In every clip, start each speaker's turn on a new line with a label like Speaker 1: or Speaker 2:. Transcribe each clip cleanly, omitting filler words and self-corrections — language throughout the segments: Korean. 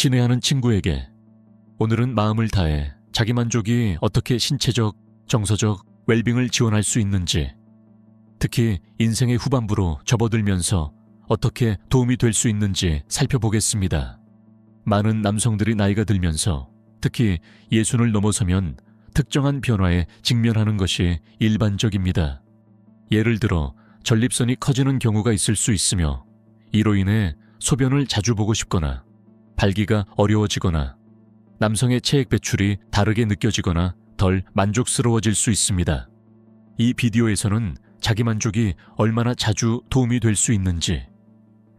Speaker 1: 친애하는 친구에게 오늘은 마음을 다해 자기만족이 어떻게 신체적, 정서적 웰빙을 지원할 수 있는지, 특히 인생의 후반부로 접어들면서 어떻게 도움이 될 수 있는지 살펴보겠습니다. 많은 남성들이 나이가 들면서 특히 60을 넘어서면 특정한 변화에 직면하는 것이 일반적입니다. 예를 들어 전립선이 커지는 경우가 있을 수 있으며 이로 인해 소변을 자주 보고 싶거나 발기가 어려워지거나 남성의 체액 배출이 다르게 느껴지거나 덜 만족스러워질 수 있습니다. 이 비디오에서는 자기만족이 얼마나 자주 도움이 될 수 있는지,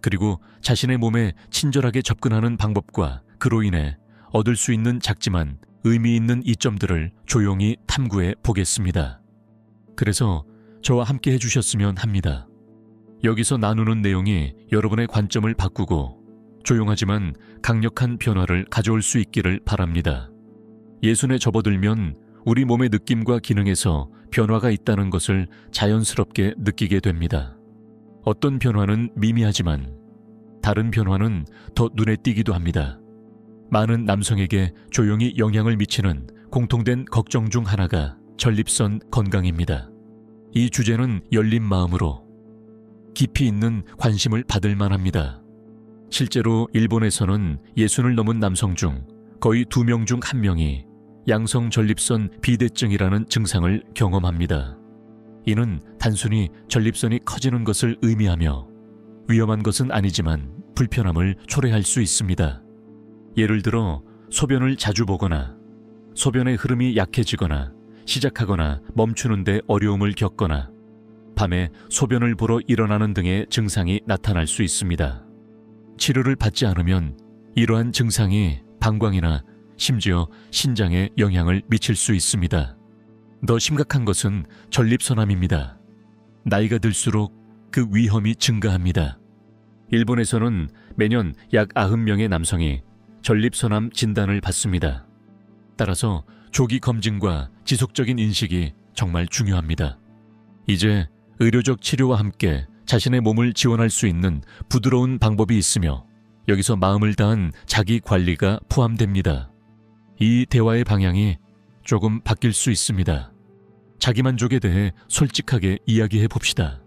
Speaker 1: 그리고 자신의 몸에 친절하게 접근하는 방법과 그로 인해 얻을 수 있는 작지만 의미 있는 이점들을 조용히 탐구해 보겠습니다. 그래서 저와 함께 해주셨으면 합니다. 여기서 나누는 내용이 여러분의 관점을 바꾸고 조용하지만 강력한 변화를 가져올 수 있기를 바랍니다. 60에 접어들면 우리 몸의 느낌과 기능에서 변화가 있다는 것을 자연스럽게 느끼게 됩니다. 어떤 변화는 미미하지만 다른 변화는 더 눈에 띄기도 합니다. 많은 남성에게 조용히 영향을 미치는 공통된 걱정 중 하나가 전립선 건강입니다. 이 주제는 열린 마음으로 깊이 있는 관심을 받을 만합니다. 실제로 일본에서는 60을 넘은 남성 중 거의 2명 중 1명이 양성 전립선 비대증이라는 증상을 경험합니다. 이는 단순히 전립선이 커지는 것을 의미하며 위험한 것은 아니지만 불편함을 초래할 수 있습니다. 예를 들어 소변을 자주 보거나 소변의 흐름이 약해지거나 시작하거나 멈추는 데 어려움을 겪거나 밤에 소변을 보러 일어나는 등의 증상이 나타날 수 있습니다. 치료를 받지 않으면 이러한 증상이 방광이나 심지어 신장에 영향을 미칠 수 있습니다. 더 심각한 것은 전립선암입니다. 나이가 들수록 그 위험이 증가합니다. 일본에서는 매년 약 90명의 남성이 전립선암 진단을 받습니다. 따라서 조기 검진과 지속적인 인식이 정말 중요합니다. 이제 의료적 치료와 함께 자신의 몸을 지원할 수 있는 부드러운 방법이 있으며 여기서 마음을 다한 자기 관리가 포함됩니다. 이 대화의 방향이 조금 바뀔 수 있습니다. 자기만족에 대해 솔직하게 이야기해 봅시다.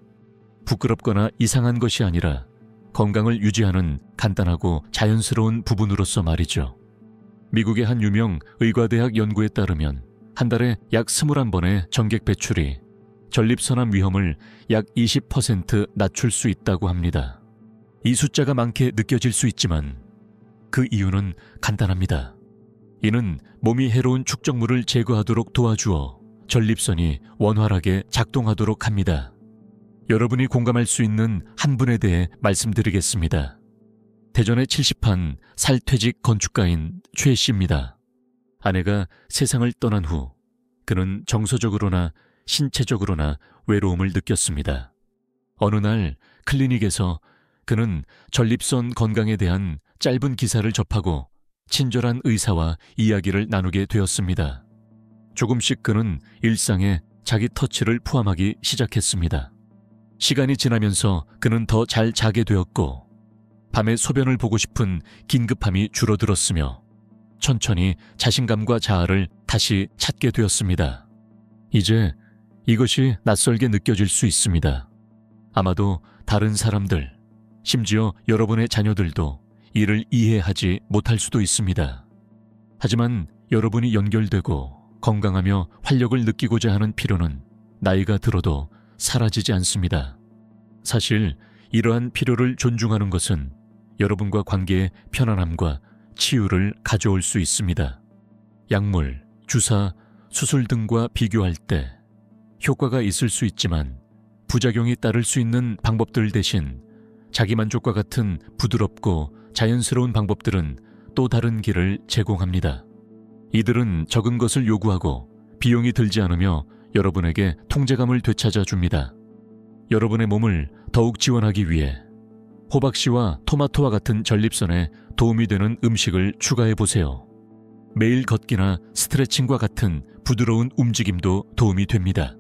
Speaker 1: 부끄럽거나 이상한 것이 아니라 건강을 유지하는 간단하고 자연스러운 부분으로서 말이죠. 미국의 한 유명 의과대학 연구에 따르면 한 달에 약 21번의 정객 배출이 전립선암 위험을 약 20% 낮출 수 있다고 합니다. 이 숫자가 많게 느껴질 수 있지만 그 이유는 간단합니다. 이는 몸이 해로운 축적물을 제거하도록 도와주어 전립선이 원활하게 작동하도록 합니다. 여러분이 공감할 수 있는 한 분에 대해 말씀드리겠습니다. 대전의 70한 살퇴직 건축가인 최 씨입니다. 아내가 세상을 떠난 후 그는 정서적으로나 신체적으로나 외로움을 느꼈습니다. 어느 날 클리닉에서 그는 전립선 건강에 대한 짧은 기사를 접하고 친절한 의사와 이야기를 나누게 되었습니다. 조금씩 그는 일상에 자기 터치를 포함하기 시작했습니다. 시간이 지나면서 그는 더 잘 자게 되었고 밤에 소변을 보고 싶은 긴급함이 줄어들었으며 천천히 자신감과 자아를 다시 찾게 되었습니다. 이제 이것이 낯설게 느껴질 수 있습니다. 아마도 다른 사람들, 심지어 여러분의 자녀들도 이를 이해하지 못할 수도 있습니다. 하지만 여러분이 연결되고 건강하며 활력을 느끼고자 하는 필요는 나이가 들어도 사라지지 않습니다. 사실 이러한 필요를 존중하는 것은 여러분과 관계의 편안함과 치유를 가져올 수 있습니다. 약물, 주사, 수술 등과 비교할 때 효과가 있을 수 있지만 부작용이 따를 수 있는 방법들 대신 자기만족과 같은 부드럽고 자연스러운 방법들은 또 다른 길을 제공합니다. 이들은 적은 것을 요구하고 비용이 들지 않으며 여러분에게 통제감을 되찾아 줍니다. 여러분의 몸을 더욱 지원하기 위해 호박씨와 토마토와 같은 전립선에 도움이 되는 음식을 추가해 보세요. 매일 걷기나 스트레칭과 같은 부드러운 움직임도 도움이 됩니다.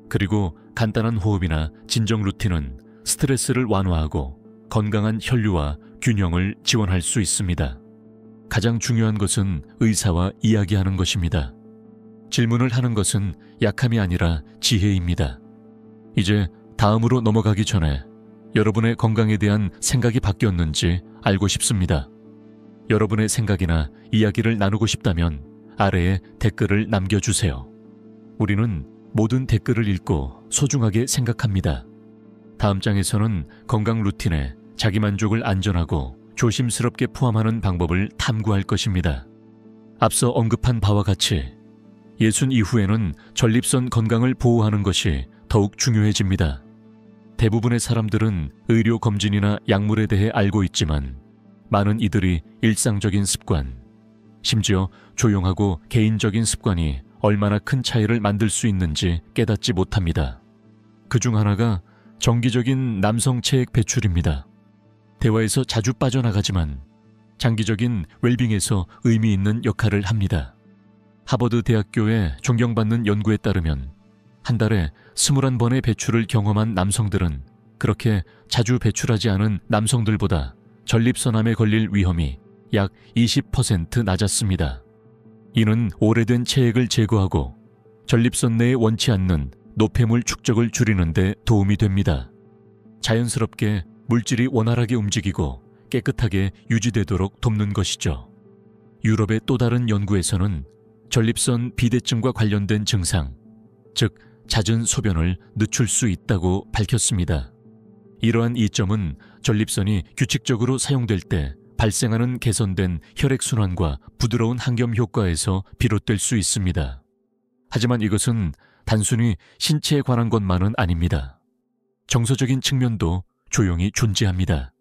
Speaker 1: 그리고 간단한 호흡이나 진정 루틴은 스트레스를 완화하고 건강한 혈류와 균형을 지원할 수 있습니다. 가장 중요한 것은 의사와 이야기하는 것입니다. 질문을 하는 것은 약함이 아니라 지혜입니다. 이제 다음으로 넘어가기 전에 여러분의 건강에 대한 생각이 바뀌었는지 알고 싶습니다. 여러분의 생각이나 이야기를 나누고 싶다면 아래에 댓글을 남겨주세요. 우리는 모든 댓글을 읽고 소중하게 생각합니다. 다음 장에서는 건강 루틴에 자기만족을 안전하고 조심스럽게 포함하는 방법을 탐구할 것입니다. 앞서 언급한 바와 같이 예순 이후에는 전립선 건강을 보호하는 것이 더욱 중요해집니다. 대부분의 사람들은 의료 검진이나 약물에 대해 알고 있지만 많은 이들이 일상적인 습관, 심지어 조용하고 개인적인 습관이 얼마나 큰 차이를 만들 수 있는지 깨닫지 못합니다. 그중 하나가 정기적인 남성 체액 배출입니다. 대화에서 자주 빠져나가지만 장기적인 웰빙에서 의미 있는 역할을 합니다. 하버드 대학교의 존경받는 연구에 따르면 한 달에 21번의 배출을 경험한 남성들은 그렇게 자주 배출하지 않은 남성들보다 전립선암에 걸릴 위험이 약 20% 낮았습니다. 이는 오래된 체액을 제거하고 전립선 내에 원치 않는 노폐물 축적을 줄이는 데 도움이 됩니다. 자연스럽게 물질이 원활하게 움직이고 깨끗하게 유지되도록 돕는 것이죠. 유럽의 또 다른 연구에서는 전립선 비대증과 관련된 증상, 즉 잦은 소변을 늦출 수 있다고 밝혔습니다. 이러한 이점은 전립선이 규칙적으로 사용될 때 발생하는 개선된 혈액순환과 부드러운 항염 효과에서 비롯될 수 있습니다. 하지만 이것은 단순히 신체에 관한 것만은 아닙니다. 정서적인 측면도 조용히 존재합니다.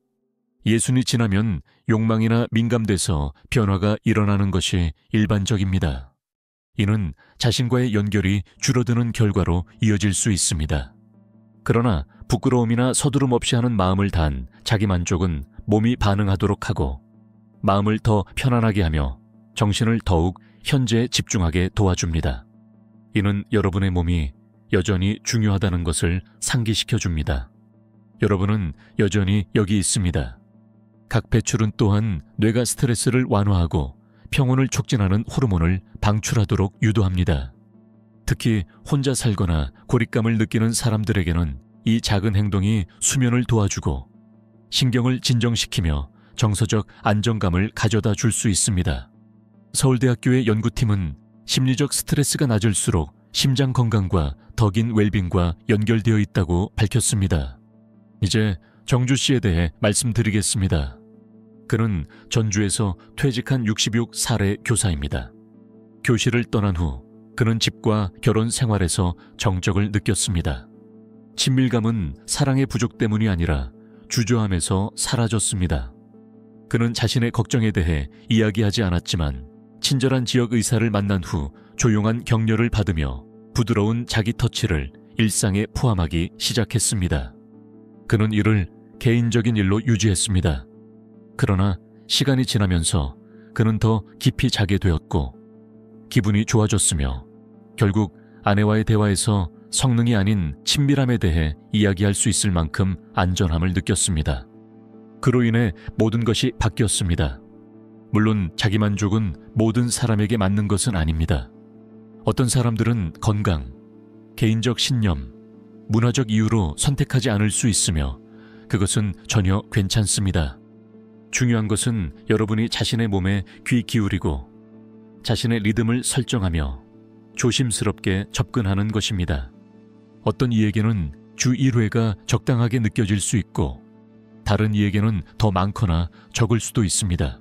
Speaker 1: 예순이 지나면 욕망이나 민감돼서 변화가 일어나는 것이 일반적입니다. 이는 자신과의 연결이 줄어드는 결과로 이어질 수 있습니다. 그러나 부끄러움이나 서두름 없이 하는 마음을 다한 자기만족은 몸이 반응하도록 하고 마음을 더 편안하게 하며 정신을 더욱 현재에 집중하게 도와줍니다. 이는 여러분의 몸이 여전히 중요하다는 것을 상기시켜 줍니다. 여러분은 여전히 여기 있습니다. 각 배출은 또한 뇌가 스트레스를 완화하고 평온을 촉진하는 호르몬을 방출하도록 유도합니다. 특히 혼자 살거나 고립감을 느끼는 사람들에게는 이 작은 행동이 수면을 도와주고 신경을 진정시키며 정서적 안정감을 가져다 줄 수 있습니다. 서울대학교의 연구팀은 심리적 스트레스가 낮을수록 심장 건강과 더 긴 웰빙과 연결되어 있다고 밝혔습니다. 이제 정주 씨에 대해 말씀드리겠습니다. 그는 전주에서 퇴직한 66살의 교사입니다. 교실을 떠난 후 그는 집과 결혼 생활에서 정적을 느꼈습니다. 친밀감은 사랑의 부족 때문이 아니라 주저함에서 사라졌습니다. 그는 자신의 걱정에 대해 이야기하지 않았지만 친절한 지역 의사를 만난 후 조용한 격려를 받으며 부드러운 자기 터치를 일상에 포함하기 시작했습니다. 그는 이를 개인적인 일로 유지했습니다. 그러나 시간이 지나면서 그는 더 깊이 자게 되었고 기분이 좋아졌으며 결국 아내와의 대화에서 성능이 아닌 친밀함에 대해 이야기할 수 있을 만큼 안전함을 느꼈습니다. 그로 인해 모든 것이 바뀌었습니다. 물론 자기만족은 모든 사람에게 맞는 것은 아닙니다. 어떤 사람들은 건강, 개인적 신념, 문화적 이유로 선택하지 않을 수 있으며 그것은 전혀 괜찮습니다. 중요한 것은 여러분이 자신의 몸에 귀 기울이고 자신의 리듬을 설정하며 조심스럽게 접근하는 것입니다. 어떤 이에게는 주 1회가 적당하게 느껴질 수 있고 다른 이에게는 더 많거나 적을 수도 있습니다.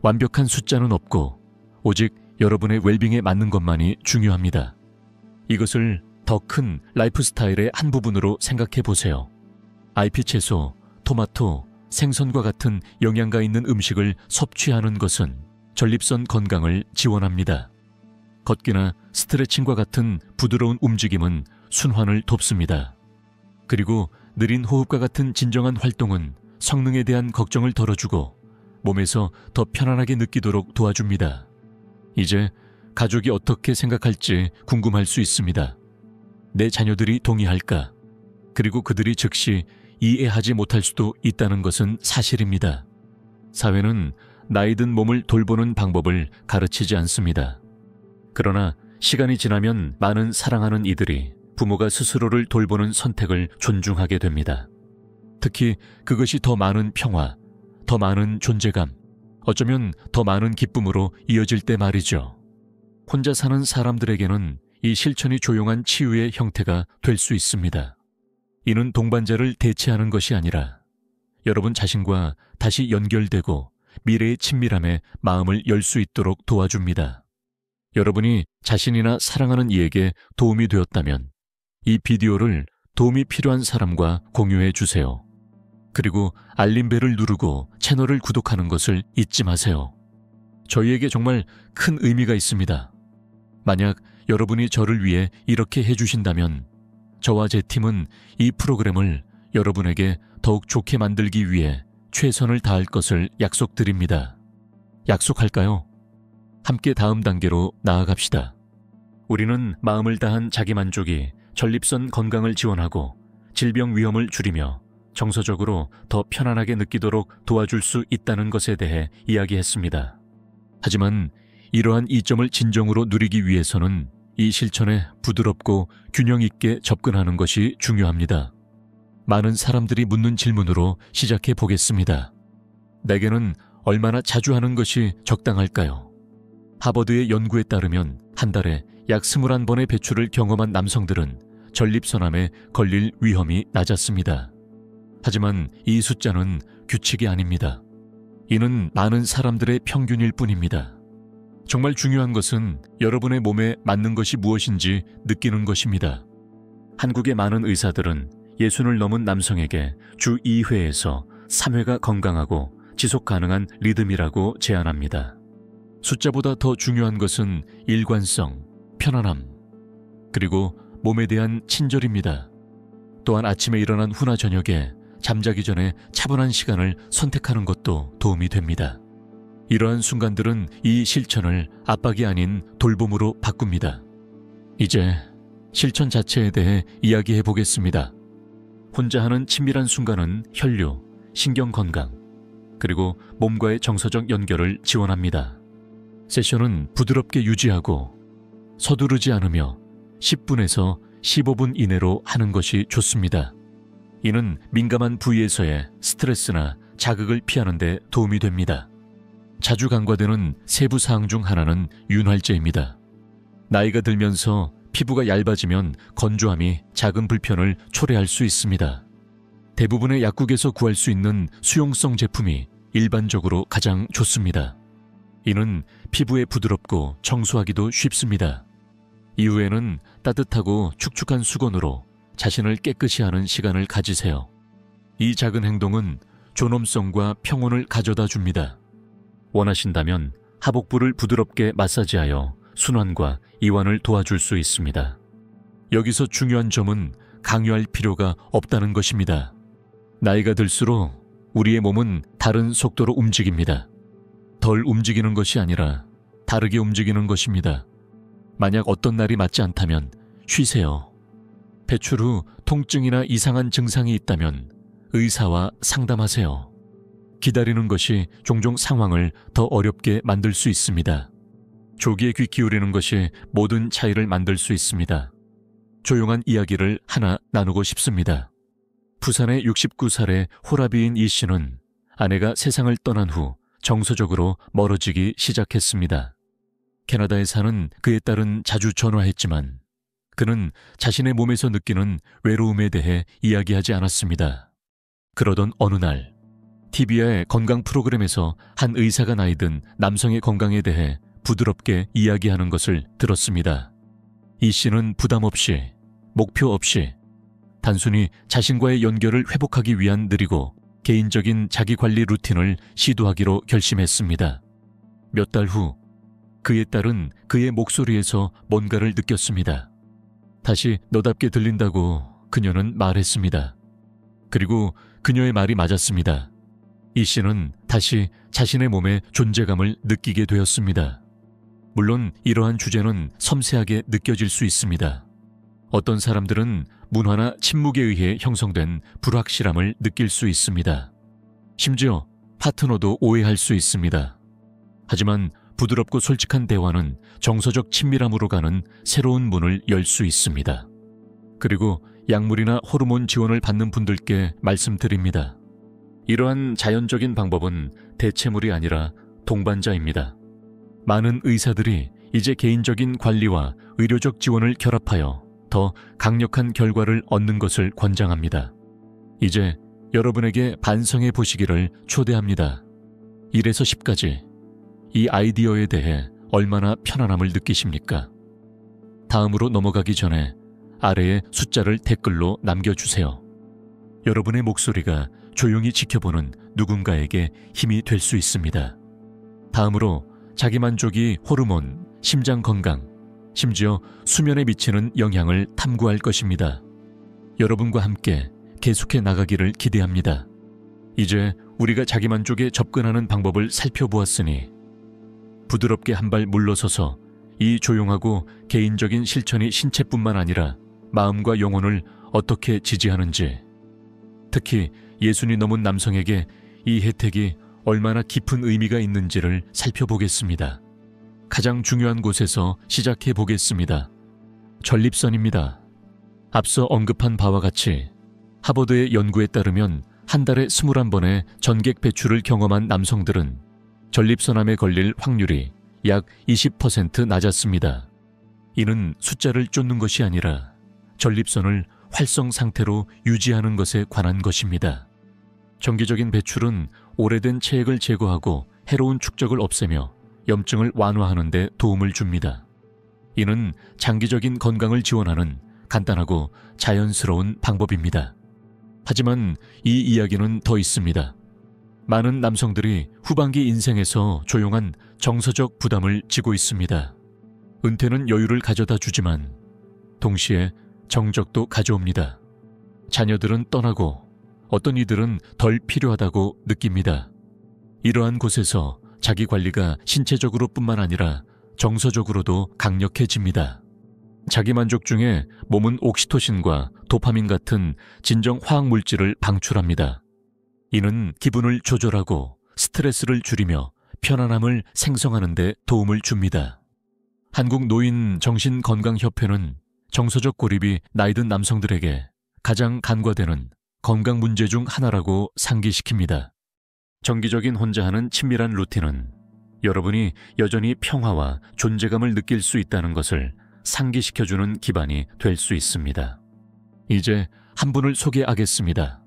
Speaker 1: 완벽한 숫자는 없고 오직 여러분의 웰빙에 맞는 것만이 중요합니다. 이것을 더 큰 라이프 스타일의 한 부분으로 생각해 보세요. IP 채소, 토마토, 생선과 같은 영양가 있는 음식을 섭취하는 것은 전립선 건강을 지원합니다. 걷기나 스트레칭과 같은 부드러운 움직임은 순환을 돕습니다. 그리고 느린 호흡과 같은 진정한 활동은 성능에 대한 걱정을 덜어주고 몸에서 더 편안하게 느끼도록 도와줍니다. 이제 가족이 어떻게 생각할지 궁금할 수 있습니다. 내 자녀들이 동의할까? 그리고 그들이 즉시 이해하지 못할 수도 있다는 것은 사실입니다. 사회는 나이든 몸을 돌보는 방법을 가르치지 않습니다. 그러나 시간이 지나면 많은 사랑하는 이들이 부모가 스스로를 돌보는 선택을 존중하게 됩니다. 특히 그것이 더 많은 평화, 더 많은 존재감, 어쩌면 더 많은 기쁨으로 이어질 때 말이죠. 혼자 사는 사람들에게는 이 실천이 조용한 치유의 형태가 될 수 있습니다. 이는 동반자를 대체하는 것이 아니라 여러분 자신과 다시 연결되고 미래의 친밀함에 마음을 열 수 있도록 도와줍니다. 여러분이 자신이나 사랑하는 이에게 도움이 되었다면 이 비디오를 도움이 필요한 사람과 공유해 주세요. 그리고 알림벨을 누르고 채널을 구독하는 것을 잊지 마세요. 저희에게 정말 큰 의미가 있습니다. 만약 여러분이 저를 위해 이렇게 해주신다면 저와 제 팀은 이 프로그램을 여러분에게 더욱 좋게 만들기 위해 최선을 다할 것을 약속드립니다. 약속할까요? 함께 다음 단계로 나아갑시다. 우리는 마음을 다한 자기만족이 전립선 건강을 지원하고 질병 위험을 줄이며 정서적으로 더 편안하게 느끼도록 도와줄 수 있다는 것에 대해 이야기했습니다. 하지만 이러한 이점을 진정으로 누리기 위해서는 이 실천에 부드럽고 균형 있게 접근하는 것이 중요합니다. 많은 사람들이 묻는 질문으로 시작해 보겠습니다. 내게는 얼마나 자주 하는 것이 적당할까요? 하버드의 연구에 따르면 한 달에 약 21번의 배출을 경험한 남성들은 전립선암에 걸릴 위험이 낮았습니다. 하지만 이 숫자는 규칙이 아닙니다. 이는 많은 사람들의 평균일 뿐입니다. 정말 중요한 것은 여러분의 몸에 맞는 것이 무엇인지 느끼는 것입니다. 한국의 많은 의사들은 60을 넘은 남성에게 주 2회에서 3회가 건강하고 지속 가능한 리듬이라고 제안합니다. 숫자보다 더 중요한 것은 일관성, 편안함, 그리고 몸에 대한 친절입니다. 또한 아침에 일어난 후나 저녁에 잠자기 전에 차분한 시간을 선택하는 것도 도움이 됩니다. 이러한 순간들은 이 실천을 압박이 아닌 돌봄으로 바꿉니다. 이제 실천 자체에 대해 이야기해 보겠습니다. 혼자 하는 친밀한 순간은 혈류, 신경 건강, 그리고 몸과의 정서적 연결을 지원합니다. 세션은 부드럽게 유지하고 서두르지 않으며 10분에서 15분 이내로 하는 것이 좋습니다. 이는 민감한 부위에서의 스트레스나 자극을 피하는 데 도움이 됩니다. 자주 간과되는 세부 사항 중 하나는 윤활제입니다. 나이가 들면서 피부가 얇아지면 건조함이 작은 불편을 초래할 수 있습니다. 대부분의 약국에서 구할 수 있는 수용성 제품이 일반적으로 가장 좋습니다. 이는 피부에 부드럽고 청소하기도 쉽습니다. 이후에는 따뜻하고 축축한 수건으로 자신을 깨끗이 하는 시간을 가지세요. 이 작은 행동은 존엄성과 평온을 가져다 줍니다. 원하신다면 하복부를 부드럽게 마사지하여 순환과 이완을 도와줄 수 있습니다. 여기서 중요한 점은 강요할 필요가 없다는 것입니다. 나이가 들수록 우리의 몸은 다른 속도로 움직입니다. 덜 움직이는 것이 아니라 다르게 움직이는 것입니다. 만약 어떤 날이 맞지 않다면 쉬세요. 배출 후 통증이나 이상한 증상이 있다면 의사와 상담하세요. 기다리는 것이 종종 상황을 더 어렵게 만들 수 있습니다. 조기에 귀 기울이는 것이 모든 차이를 만들 수 있습니다. 조용한 이야기를 하나 나누고 싶습니다. 부산의 69살의 호라비인 이 씨는 아내가 세상을 떠난 후 정서적으로 멀어지기 시작했습니다. 캐나다에 사는 그의 딸은 자주 전화했지만 그는 자신의 몸에서 느끼는 외로움에 대해 이야기하지 않았습니다. 그러던 어느 날 TV의 건강 프로그램에서 한 의사가 나이든 남성의 건강에 대해 부드럽게 이야기하는 것을 들었습니다. 이 씨는 부담 없이, 목표 없이 단순히 자신과의 연결을 회복하기 위한 느리고 개인적인 자기관리 루틴을 시도하기로 결심했습니다. 몇 달 후 그의 딸은 그의 목소리에서 뭔가를 느꼈습니다. 다시 너답게 들린다고 그녀는 말했습니다. 그리고 그녀의 말이 맞았습니다. 이 씨는 다시 자신의 몸의 존재감을 느끼게 되었습니다. 물론 이러한 주제는 섬세하게 느껴질 수 있습니다. 어떤 사람들은 문화나 침묵에 의해 형성된 불확실함을 느낄 수 있습니다. 심지어 파트너도 오해할 수 있습니다. 하지만 부드럽고 솔직한 대화는 정서적 친밀함으로 가는 새로운 문을 열 수 있습니다. 그리고 약물이나 호르몬 지원을 받는 분들께 말씀드립니다. 이러한 자연적인 방법은 대체물이 아니라 동반자입니다. 많은 의사들이 이제 개인적인 관리와 의료적 지원을 결합하여 더 강력한 결과를 얻는 것을 권장합니다. 이제 여러분에게 반성해 보시기를 초대합니다. 1에서 10까지 이 아이디어에 대해 얼마나 편안함을 느끼십니까? 다음으로 넘어가기 전에 아래에 숫자를 댓글로 남겨주세요. 여러분의 목소리가 조용히 지켜보는 누군가에게 힘이 될 수 있습니다. 다음으로 자기만족이 호르몬, 심장 건강, 심지어 수면에 미치는 영향을 탐구할 것입니다. 여러분과 함께 계속해 나가기를 기대합니다. 이제 우리가 자기만족에 접근하는 방법을 살펴보았으니 부드럽게 한 발 물러서서 이 조용하고 개인적인 실천이 신체뿐만 아니라 마음과 영혼을 어떻게 지지하는지, 특히 예순이 넘은 남성에게 이 혜택이 얼마나 깊은 의미가 있는지를 살펴보겠습니다. 가장 중요한 곳에서 시작해 보겠습니다. 전립선입니다. 앞서 언급한 바와 같이 하버드의 연구에 따르면 한 달에 21번의 전객 배출을 경험한 남성들은 전립선암에 걸릴 확률이 약 20% 낮았습니다. 이는 숫자를 쫓는 것이 아니라 전립선을 활성 상태로 유지하는 것에 관한 것입니다. 정기적인 배출은 오래된 체액을 제거하고 해로운 축적을 없애며 염증을 완화하는 데 도움을 줍니다. 이는 장기적인 건강을 지원하는 간단하고 자연스러운 방법입니다. 하지만 이 이야기는 더 있습니다. 많은 남성들이 후반기 인생에서 조용한 정서적 부담을 지고 있습니다. 은퇴는 여유를 가져다 주지만 동시에 정적도 가져옵니다. 자녀들은 떠나고 어떤 이들은 덜 필요하다고 느낍니다. 이러한 곳에서 자기 관리가 신체적으로 뿐만 아니라 정서적으로도 강력해집니다. 자기만족 중에 몸은 옥시토신과 도파민 같은 진정 화학 물질을 방출합니다. 이는 기분을 조절하고 스트레스를 줄이며 편안함을 생성하는 데 도움을 줍니다. 한국노인정신건강협회는 정서적 고립이 나이든 남성들에게 가장 간과되는 건강 문제 중 하나라고 상기시킵니다. 정기적인 혼자 하는 친밀한 루틴은 여러분이 여전히 평화와 존재감을 느낄 수 있다는 것을 상기시켜주는 기반이 될 수 있습니다. 이제 한 분을 소개하겠습니다.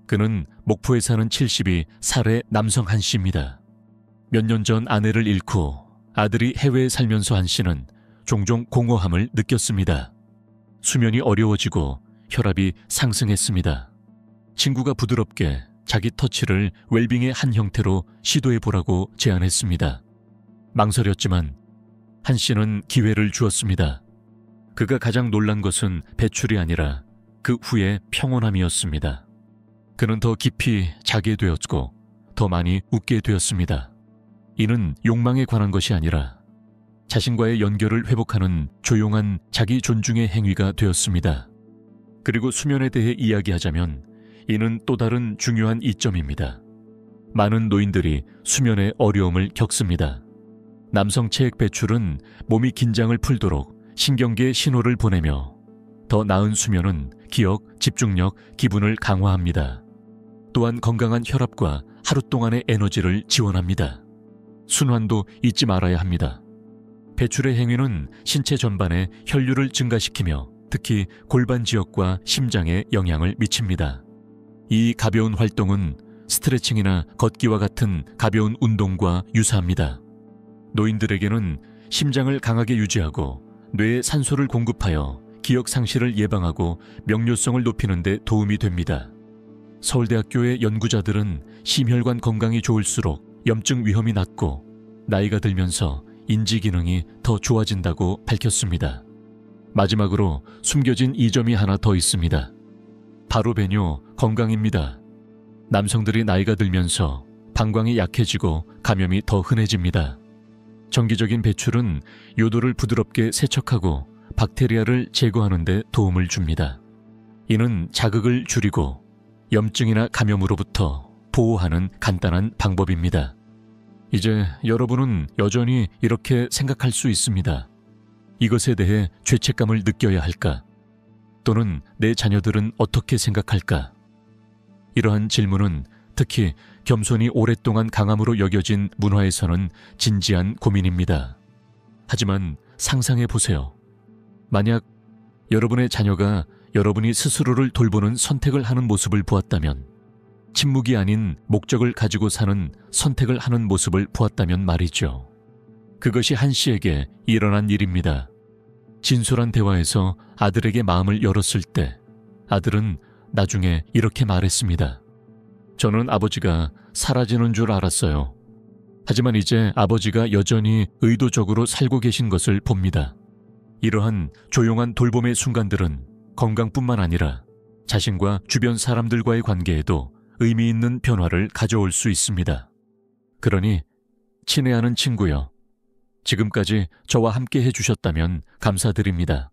Speaker 1: 그는 목포에 사는 72살의 남성 한 씨입니다. 몇 년 전 아내를 잃고 아들이 해외에 살면서 한 씨는 종종 공허함을 느꼈습니다. 수면이 어려워지고 혈압이 상승했습니다. 친구가 부드럽게 자기 터치를 웰빙의 한 형태로 시도해보라고 제안했습니다. 망설였지만 한 씨는 기회를 주었습니다. 그가 가장 놀란 것은 배출이 아니라 그 후의 평온함이었습니다. 그는 더 깊이 자게 되었고 더 많이 웃게 되었습니다. 이는 욕망에 관한 것이 아니라 자신과의 연결을 회복하는 조용한 자기 존중의 행위가 되었습니다. 그리고 수면에 대해 이야기하자면 이는 또 다른 중요한 이점입니다. 많은 노인들이 수면에 어려움을 겪습니다. 남성 체액 배출은 몸이 긴장을 풀도록 신경계에 신호를 보내며 더 나은 수면은 기억, 집중력, 기분을 강화합니다. 또한 건강한 혈압과 하루 동안의 에너지를 지원합니다. 순환도 잊지 말아야 합니다. 배출의 행위는 신체 전반에 혈류를 증가시키며 특히 골반 지역과 심장에 영향을 미칩니다. 이 가벼운 활동은 스트레칭이나 걷기와 같은 가벼운 운동과 유사합니다. 노인들에게는 심장을 강하게 유지하고 뇌에 산소를 공급하여 기억 상실을 예방하고 명료성을 높이는 데 도움이 됩니다. 서울대학교의 연구자들은 심혈관 건강이 좋을수록 염증 위험이 낮고 나이가 들면서 인지 기능이 더 좋아진다고 밝혔습니다. 마지막으로 숨겨진 이점이 하나 더 있습니다. 바로 배뇨 건강입니다. 남성들이 나이가 들면서 방광이 약해지고 감염이 더 흔해집니다. 정기적인 배출은 요도를 부드럽게 세척하고 박테리아를 제거하는 데 도움을 줍니다. 이는 자극을 줄이고 염증이나 감염으로부터 보호하는 간단한 방법입니다. 이제 여러분은 여전히 이렇게 생각할 수 있습니다. 이것에 대해 죄책감을 느껴야 할까? 또는 내 자녀들은 어떻게 생각할까? 이러한 질문은 특히 겸손이 오랫동안 강함으로 여겨진 문화에서는 진지한 고민입니다. 하지만 상상해 보세요. 만약 여러분의 자녀가 여러분이 스스로를 돌보는 선택을 하는 모습을 보았다면, 침묵이 아닌 목적을 가지고 사는 선택을 하는 모습을 보았다면 말이죠. 그것이 한 씨에게 일어난 일입니다. 진솔한 대화에서 아들에게 마음을 열었을 때 아들은 나중에 이렇게 말했습니다. 저는 아버지가 사라지는 줄 알았어요. 하지만 이제 아버지가 여전히 의도적으로 살고 계신 것을 봅니다. 이러한 조용한 돌봄의 순간들은 건강뿐만 아니라 자신과 주변 사람들과의 관계에도 의미 있는 변화를 가져올 수 있습니다. 그러니 친애하는 친구여, 지금까지 저와 함께 해주셨다면 감사드립니다.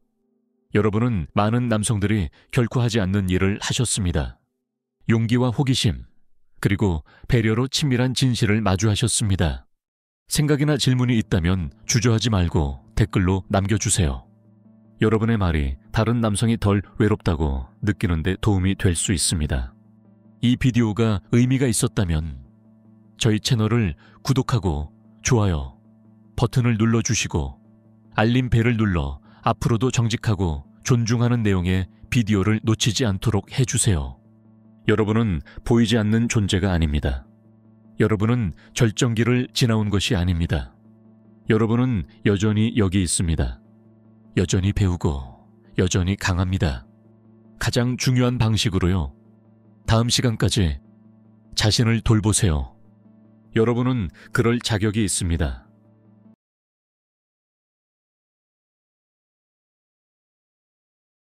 Speaker 1: 여러분은 많은 남성들이 결코 하지 않는 일을 하셨습니다. 용기와 호기심, 그리고 배려로 친밀한 진실을 마주하셨습니다. 생각이나 질문이 있다면 주저하지 말고 댓글로 남겨주세요. 여러분의 말이 다른 남성이 덜 외롭다고 느끼는데 도움이 될 수 있습니다. 이 비디오가 의미가 있었다면 저희 채널을 구독하고 좋아요 버튼을 눌러주시고 알림 벨을 눌러 앞으로도 정직하고 존중하는 내용의 비디오를 놓치지 않도록 해주세요. 여러분은 보이지 않는 존재가 아닙니다. 여러분은 절정기를 지나온 것이 아닙니다. 여러분은 여전히 여기 있습니다. 여전히 배우고 여전히 강합니다. 가장 중요한 방식으로요. 다음 시간까지 자신을 돌보세요. 여러분은 그럴 자격이 있습니다.